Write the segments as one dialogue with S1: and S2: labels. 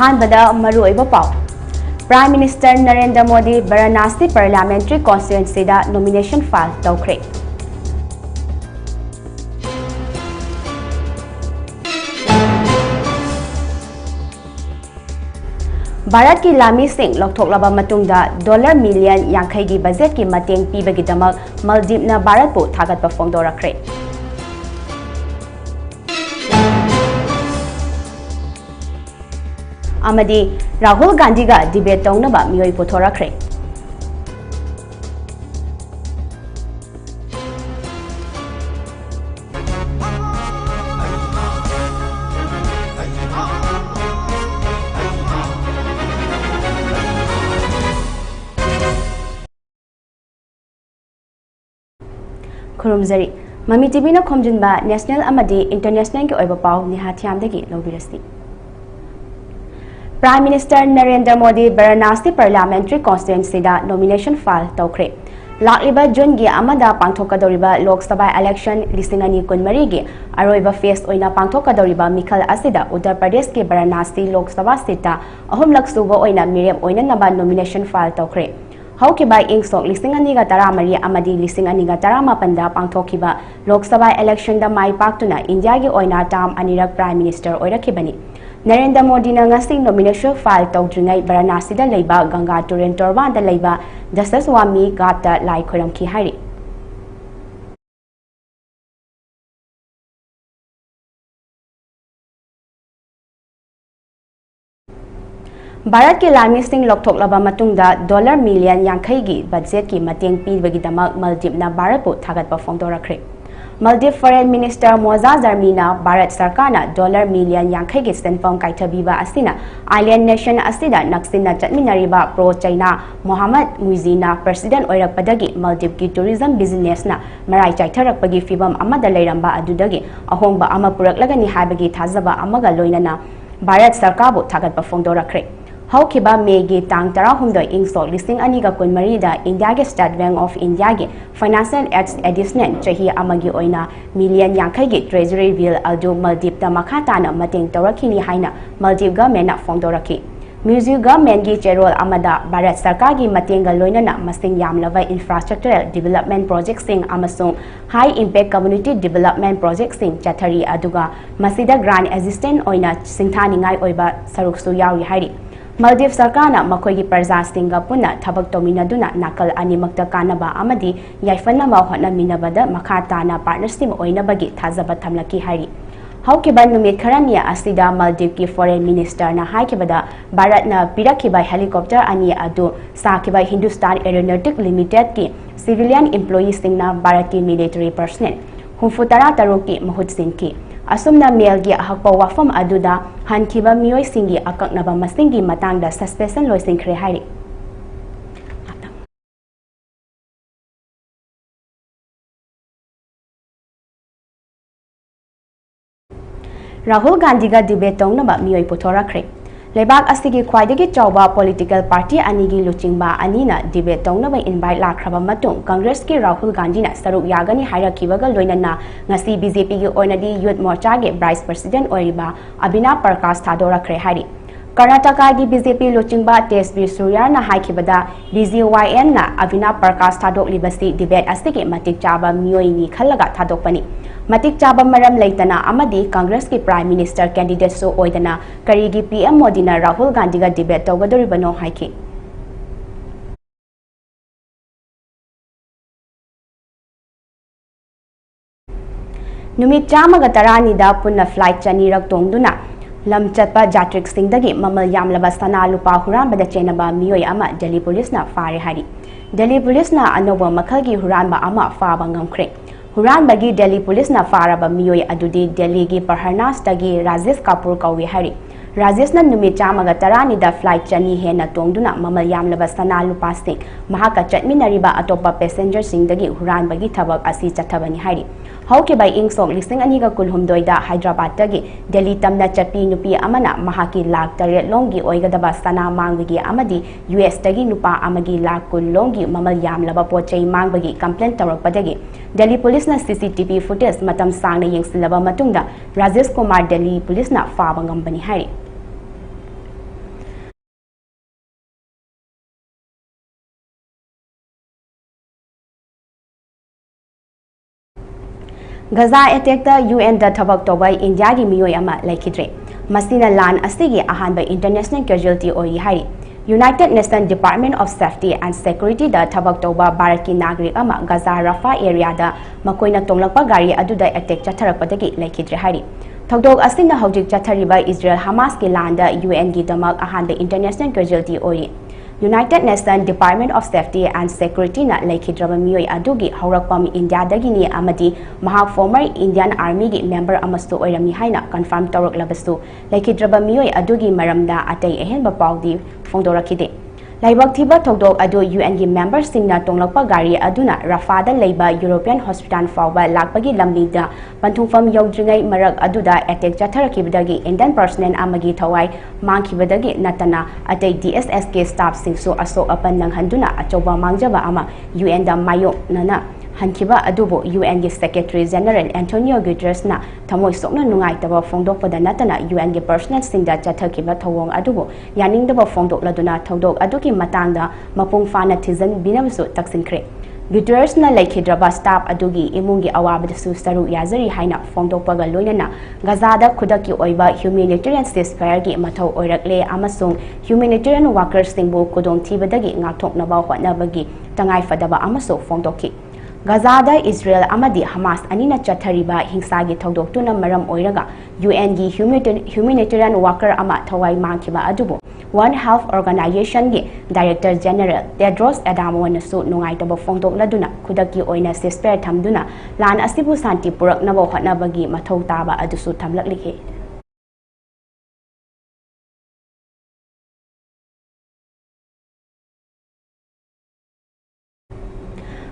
S1: अहानबदा मरुओइबा पाव prime minister Narendra Modi Varanasi parliamentary constituency दा नॉमिनेशन फाइल तौखरे। भारत की लामी सिंह लौथोक्लबा मतुंगदा डॉलर मिलियन 50 की बजेट की मतेंग पीबगिदमक मालदीव भारत को थागतपा फोंदोरखरे। अमदी राहुल गांधी का डिबेट तौनबा मियोई पुथोरखरे। खुरुमजरी ममी टीवी न खोमजिनबा नेशनल अमदी इंटरनेशनल के ओइबा पाव नेहा थियामदगी लौबिरस्ती। Prime minister Narendra Modi Varanasi parliamentary constituency दा नॉमिनेशन फाइल तौखरे। लाक्लिबा जून की अमदा पांथोकदौरिबा लोकसभा इलेक्शन 2024 की अरोइबा फेस ओइना पांथोकदौरिबा मिखल असिदा उत्तर प्रदेश के वाराणसी लोकसभा सीटा अहुमलक सुबा ओइना मिरेम ओइना नबा नॉमिनेशन फाइल तौखरे। हौकिबा इंसोक 2013 अमदी 2018 पांथोकिबा लोकसभा इलेक्शन दा माई पाक्तुना इंडिया की ओइना टार्म अनिरक प्राइम मिनिस्टर ओइरखिबनी। नरेंद्र मोदी नंगसी नॉमिनेशन फाइल तौद्रिङै वाराणसी दा लैबा गंगा टुरेन तोरबान दा लैबा दशस्वामी घाट लाई खोरमखी हाइरि। भारत के लामी सिंह लौथोक्लबा मतुंगदा डॉलर मिलियन 50 की बजेट की मतेंग पीबगिदमक मालदीव भारत को थागतपा फोंदोरखरे। मालदीव फॉरेन मिनिस्टर मोजा जर्मीना भारत सरकार डॉलर मिलियन 50 की सेंफम काइथबीबा असिना आइलैंड नेशन असिदा नक्सिना चटमिनरिबा प्रो चाइना मोहम्मद मुइजीना प्रेसिडेंट ओइरकपदगी मालदीव की टूरिज्म बिजनेसना मराई चाइथरकपगी फिबम अमदा लैरंबा अदुदगी अहोंबा अमा पुरकलगनी हाइबगी थाजबा अमगा लोइनना भारत सरकार बो थागतपा फोंदोरखरे। हौकिबा मे की तांग 18 इंसोक 2024 दा इंडिया के स्टेट बैंक ऑफ इंडिया के फाइनेंशियल एड्स एडिशनल चही अमगी ओइना मिलियन 50 की ट्रेजरी बिल अदु मालदीव ता मखा ताना मतेंग तौरखिनी हाइना मालदीव गवर्नमेंट फोंदोरखी। म्यूजिक गवर्नमेंट की चेरोल अमदा भारत सरकार की मतेंग लोइनना मसिंग यामलबा इंफ्रास्ट्रक्चरल डेवलपमेंट प्रोजेक्ट सिंग अमसुंग high impact community development project सिंग चथरी अदुगा मसिदा ग्रांड एसिस्टेंट ओइना सिंथानिंगाई ओइबा सरुकसु यावी हाइरि। मालदीव सरकार मखोई प्रजा सिंगा पुना थबक तौमिनदुना नाकल अनिमक्ता कानबा अमदी याइफनबा होटनमिनबदा मखा ताना पार्टनरशिप ओइनबगी थाजबा थमलकी हाइरि। हौकिबा नुमित खरनिया असिदा मालदीव की फॉरेन मिनिस्टर ना हाइकिबदा भारतना पिरखिबा हेलीकॉप्टर अनि अदु साकिबा हिंदुस्तान एरोनॉटिक लिमिटेड की सिविलियन एम्प्लॉई सिंगना भारत की मिलिटरी पर्सनल 34 की महुत सिंकी। असुमना मेल की अहकपा वाफम अदुदा हनखिबा मियोय सिंगी अकक्नबा मसिंगी मतंगदा सस्पेंशन लोइसिंखरे हाइरि। राहुल गांधी का डिबेट तौनबा मियोय पुथोरखरे। लेबाक असिगी ख्वाइदगी चौबा पॉलिटिकल पार्टी अनिगी लुचिंगबा अनिना डिबेट तौनबा इनवाइट लाख्रबा मतुंग कांग्रेस के राहुल गांधी ना सरुक यागनी हाइरखिबगा लोइनना ngasi बीजेपी की ओइनदी यूथ मोर्चा के वाइस प्रेसिडेंट ओइरिबा अभिनव प्रकाश थादोरखरे हाइरि। कर्नाटका की बीजेपी लुचिंगबा तेजबीर सूर्या ना हाइखिबदा बीजेवाईएम ना अभिनव प्रकाश थादोकलिबसी डिबेट असिगी मतिक चाबा मियोयनी खल्लगा थादोकपनी। मतिक चाबा मरम लेतना अमदी कांग्रेस की प्राइम मिनिस्टर कैंडिडेट सो ओइदना करीगी पीएम मोदी ना राहुल गांधी का डिबेट तौगदोरिबनो हाइखि। नुमित 110 पुनः फ्लाइट चनीरक तोंगदुना लम चटपा जात्रिक सिंगदगी ममल यामलबा सना लुपा हुरानबदा चेनबा मियोय अमा दिल्ली पुलिसना फारे हारि। दिल्ली पुलिसना अनोबा मखलगी हुरानबा अमा फाबा ngamkhre। हुरानबगी दिल्ली पुलिसना फारबा मियोय अदुदी दिल्ली की परहरनासदगी राजेश कपूर कौवे हारि। राजेशना नुमित 110 फ्लाइट चनी हेना तोंगदुना ममल यामलबा सना लुपा सिंग महाका चटमिनरिबा अतोपा पैसेंजर सिंगदगी हुरानबगी थबक असि चथबनी हारि। हौकिबा इंसोक 2012 हैदराबाद दिल्ली तमना चपी नुपी अमना महाकी लाख 8 लोंगी ओइगदबा सना मांगबगी अमदी यूएस तगी नुपा अमगी लाख 10 लोंगी ममल यामलबा पोचै मांगबगी कंप्लेन तौरपदगी दिल्ली पुलिसना सीसीटीवी फुटेज मतम सांगना येंसिलबा मतुंगदा राजेश कुमार दिल्ली पुलिसना फाबा ngambani हारि। Gaza attack UN da thabak toba India gi miyoi ama laikhidre. Masina lan asigi ahanba international casualty oi hai. United Nations Department of Safety and Security da thabak toba Bharat ki nagrik ama Gaza Rafah area da makoina tonglakpa gari aduda attack chatharakpadagi laikhidre hai. Thogdok asina hojik chathariba Israel Hamas ki landa UN gi damak ahanba international casualty oi. United Nations Department of Safety and Security na laikhidraba miyoi adugi haurakpam India dagini amadi mahak former Indian Army gi member amastu oirami haina confirm tawraklabasu laikhidraba miyoi adugi maramda atay ehenba paudi phongdorakide. Laibak thiba thogdok adu UN gi member singna tonglakpa gari aduna Rafah da leiba European Hospital fawba lakpagi lambida panthungfam yaudringai marak aduda attack chatharakibadagi Indian personnel amagi thawai mangkhibadagi natana atay DSS ke staff singsu aso apan nanghanduna achoba mangjaba ama UN da mayo nana hankiba adubo UN gi Secretary General Antonio Guterres na thamoi sokna nungai taba phongdokpada natana UN gi personnel singda chathakiba thawong adubo yaningdaba phongdokladuna thodok aduki matangda mapung fana thizan binamsu taksinkhre. Guterres na laikhidraba staff adugi imungi awabadasu saru yazari haina phongdokpaga loinana Gazada khudaki oiba humanitarian ceasefire gi mathau oirakle amasung humanitarian workers singbu kudong thibadagi ngakthoknaba hotnabagi tangai fadaba amasu phongdokki. Gazada Israel amadi Hamas anina chathariba hingsagi thogdoktuna maram oiraga UN gi humanitarian worker ama thawai mangkiba adubo One Health Organization gi Director General Tedros Adhanom nasu nungaitaba phongdokladuna khudaki oina ceasefire thamduna lan asibu santi puraknaba hotnabagi mathau taba adusu thamlaklikhe.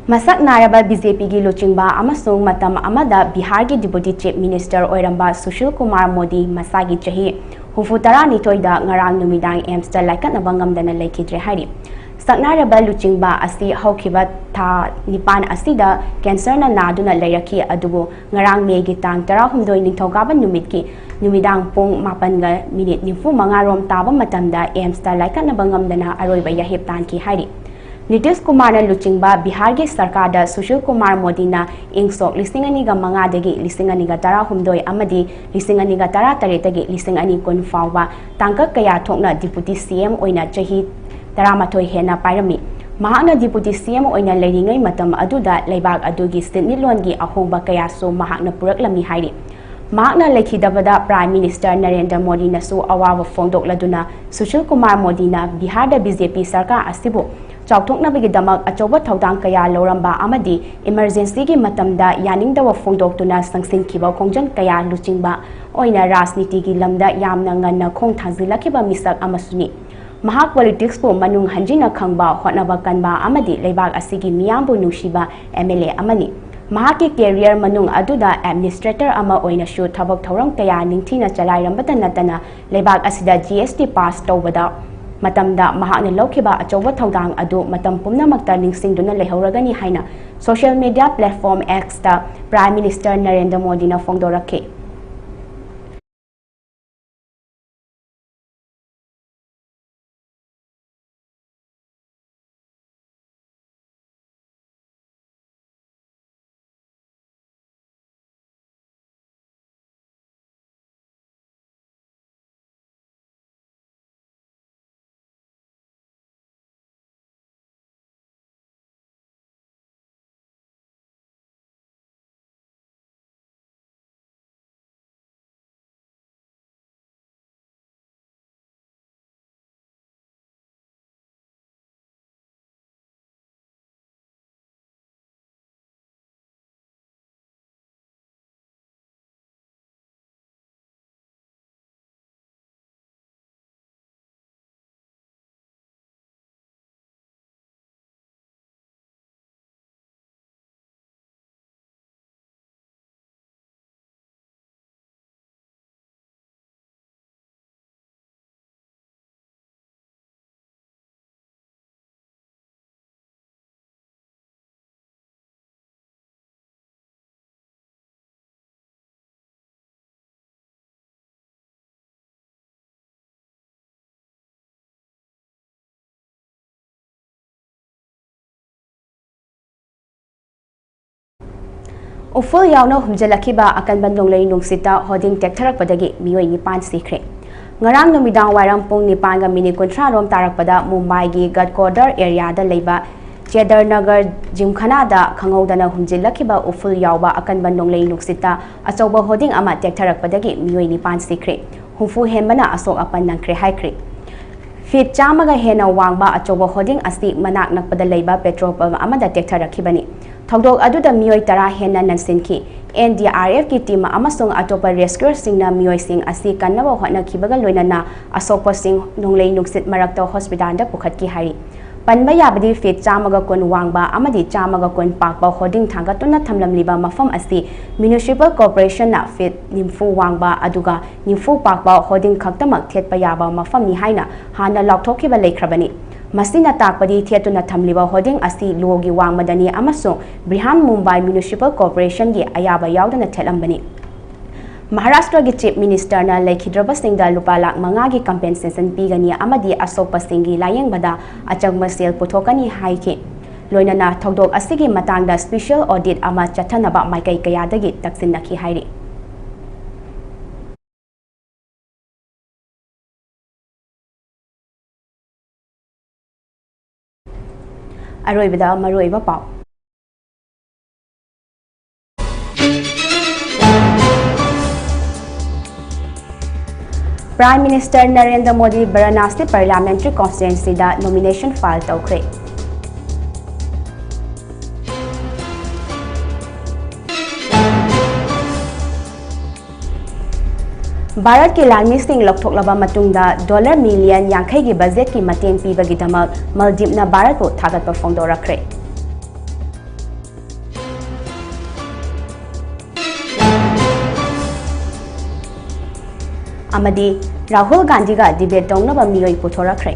S1: Masak naraba BJP gi luchingba amasung matam amada Bihar gi Deputy Chief Minister oiramba Sushil Kumar Modi masagi chahi hufutara nitoida ngarang numidang aims ta laikatnaba ngamdana laikhidre hari. Saknaraba luchingba asi haukiba tha nipan asida cancer na naduna lairaki adubu ngarang May gi tang 16 ningthogaba numitki numidang pung 8:45 rom taba matamda aims ta laikatnaba ngamdana aroiba yahip tanki hari. Nitish Kumar na luchingba Bihar gi Sarkar da Sushil Kumar Modi na ingsok 2005 dagi 2016 amadi 2018 dagi 2020 fawba tangkak kaya thokna Deputy CM oina chahi 18 hena pairami. Mahakna Deputy CM oina leiringai matam aduda leibak adugi sitmilon gi ahongba kaya so mahakna puraklami hairi. Mahakna laikhidabada Prime Minister Narendra Modi nasu awawa phongdokladuna Sushil Kumar Modi na Bihar da BJP Sarkar asibu Chauthoknabagi damak achoba thaudang kaya loramba amadi emergency gi matamda yaningdawa phongdoktuna sangsinkiba khongjan kaya luchingba oina rajniti gi lamda yamna nganna khong thangzilakiba misak amasuni mahak politics po manung hanjina khangba hotnaba kanba amadi leibak asigi miyambu nungshiba MLA amani mahaki career manung aduda administrator ama oina shu thabak thorang kaya ningthina chalairambata natana leibak asida GST pass tawbada matamda mahakna lokhiba achoba thaudang adu matam pumnamakta ningsingduna lehauragani haina social media platform X ta Prime Minister Narendra Modi na phongdorakhe. Uful yauna humjalakiba akan bandong lay nungsita hoding tektarak padagi miyoy ni pan sikre. Ngarang numidang wairang pong ni pan ga mini kontra rom tarak pada Mumbai gi Gadkodar area da leiba Cheddar Nagar Jimkhana da khangauda na humjalakiba uful yauba akan bandong lay nungsita asoba hoding ama tektarak padagi miyoy ni pan sikre. Humfu hembana asok apan nangkre haikre. Fit chamaga hena wangba achoba hoding asi manak nakpada leiba petrol pump amada tektarakibani. Thogdok aduda miyoy tara hena nansinki NDRF ki team amasong atopa rescuer singna miyoy sing asi kannaba hotna kibaga loinana asopa sing nonglei nuksit marakta hospital da pukhat ki hari panba yabadi fit chamaga kon wangba amadi chamaga kon pakba hoding thangatuna thamlamliba mafam asi municipal corporation na fit nimfu wangba aduga nimfu pakba hoding khaktamak thetpa yaba mafam ni haina hana lokthokiba leikrabani Masina takpadi theatuna thamliba hoding asi logi wangmadani amasong Brihan Mumbai Municipal Corporation gi ayaba yaudana thelambani Maharashtra gi Chief Minister na Laikhidraba Singda lupa lak manga gi compensation pigani amadi asopa singi layengbada achangma sel puthokani haike loinana thogdok asigi matangda special audit ama chathanaba maikai kayadagi taksinaki hairi Aroibada maroiba pau. Prime Minister Narendra Modi Varanasi Parliamentary Constituency da nomination file tawkre. Bharat ke Lal Misting Loktoklaba Matungda $1 million Yankai gi budget ki mateng pibagi damak Maldives na Bharat ko thagat pa phongdorakre. Amadi Rahul Gandhi ga debate dongnaba miyoy puthorakre.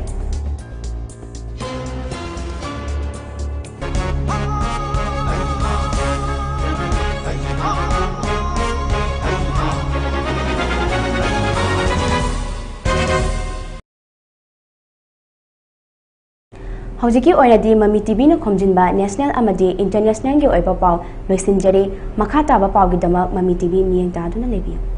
S1: Hojiki oinadi Mami TV na khomjinba national amadi international gi oiba pau loisinjari makha taba pau gi dama Mami TV miyeng ta duna lebiyo.